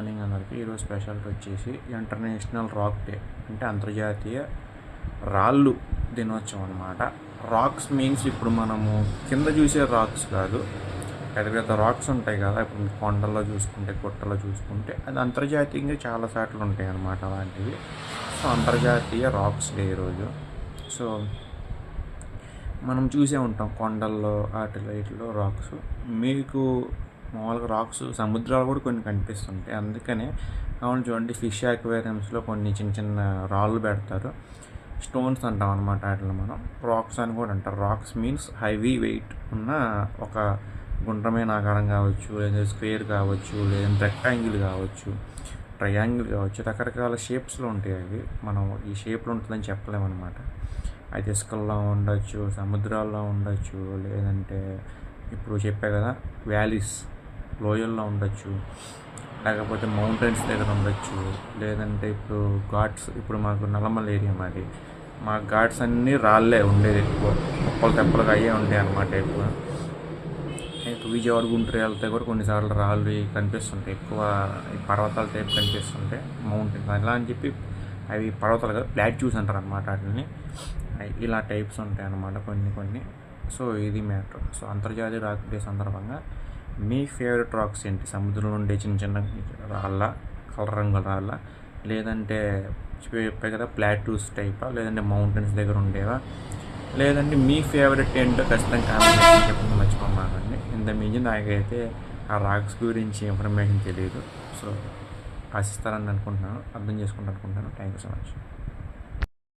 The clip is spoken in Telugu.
మార్నింగ్ అందరికీ. ఈరోజు స్పెషాలిటీ వచ్చేసి ఇంటర్నేషనల్ రాక్ డే, అంటే అంతర్జాతీయ రాళ్ళు దినోత్సవం అన్నమాట. రాక్స్ మీన్స్ ఇప్పుడు మనము కింద చూసే రాక్స్ కాదు, పెద్ద పెద్ద రాక్స్ ఉంటాయి కదా, ఇప్పుడు కొండల్లో చూసుకుంటే గుట్టల్లో చూసుకుంటే అది అంతర్జాతీయంగా చాలా సార్లు ఉంటాయి అన్నమాట అలాంటివి. సో అంతర్జాతీయ రాక్స్ డే ఈరోజు. సో మనం చూసే ఉంటాం కొండల్లో వీటిలో రాక్స్. మీకు మామూలుగా రాక్స్ సముద్రాలు కూడా కొన్ని కనిపిస్తుంటాయి, అందుకనే అవును చూడండి ఫిష్ అక్వేరియంస్లో కొన్ని చిన్న చిన్న రాళ్ళు పెడతారు, స్టోన్స్ అంటాం అనమాట. వాటిలో మనం రాక్స్ అని కూడా అంటారు. రాక్స్ మీన్స్ హెవీ వెయిట్ ఉన్న ఒక గుండ్రమైన ఆకారం కావచ్చు, లేదా స్క్వేర్ కావచ్చు, లేదా రెక్టాంగిల్ కావచ్చు, ట్రయాంగిల్ కావచ్చు, రకరకాల షేప్స్లో ఉంటాయి అవి. మనం ఈ షేప్లో ఉంటుందని చెప్పలేమన్నమాట. అది ఇసుకల్లో ఉండొచ్చు, సముద్రాల్లో ఉండొచ్చు, లేదంటే ఇప్పుడు చెప్పే కదా వ్యాలీస్ లోయల్లో ఉండొచ్చు, లేకపోతే మౌంటైన్స్ దగ్గర ఉండొచ్చు, లేదంటే ఇప్పుడు ఘాట్స్. ఇప్పుడు మాకు నల్లమల్ల ఏరియా మాది, మా ఘాట్స్ అన్నీ రాళ్ళే ఉండేది, ఎక్కువ ముప్పలు తెప్పలుగా అయ్యే ఉంటాయి అన్నమాట ఎక్కువ. విజయవాడ గుంటూరు వెళ్తే కూడా కొన్నిసార్లు రాళ్ళు కనిపిస్తుంటాయి, ఎక్కువ పర్వతాల టైప్ కనిపిస్తుంటాయి, మౌంటైన్ అలా అని చెప్పి. అవి పర్వతాలు కదా, ప్లాట్యూస్ అంటారు అనమాట వాటిని. ఇలా టైప్స్ ఉంటాయి అన్నమాట కొన్ని. సో ఇది మ్యాటర్. సో అంతర్జాతీయ రాక్ డే సందర్భంగా మీ ఫేవరెట్ రాక్స్ ఏంటి? సముద్రంలో ఉండే చిన్న చిన్న రాళ్ళ, కలర్ రంగుల రాళ్ళ, లేదంటే చెప్పే కదా ప్లాట్యూస్ టైపా, లేదంటే మౌంటైన్స్ దగ్గర ఉండేవా, లేదంటే మీ ఫేవరెట్ ఏంటో ఖచ్చితంగా కామెంట్ చెప్పడం మర్చిపోమాకండి. ఇంత మించి నాకైతే ఆ రాక్స్ గురించి ఇన్ఫర్మేషన్ తెలియదు. సో ఆశిస్తారని అనుకుంటున్నాను, అర్థం చేసుకుంటాను అనుకుంటున్నాను. Thank you so much.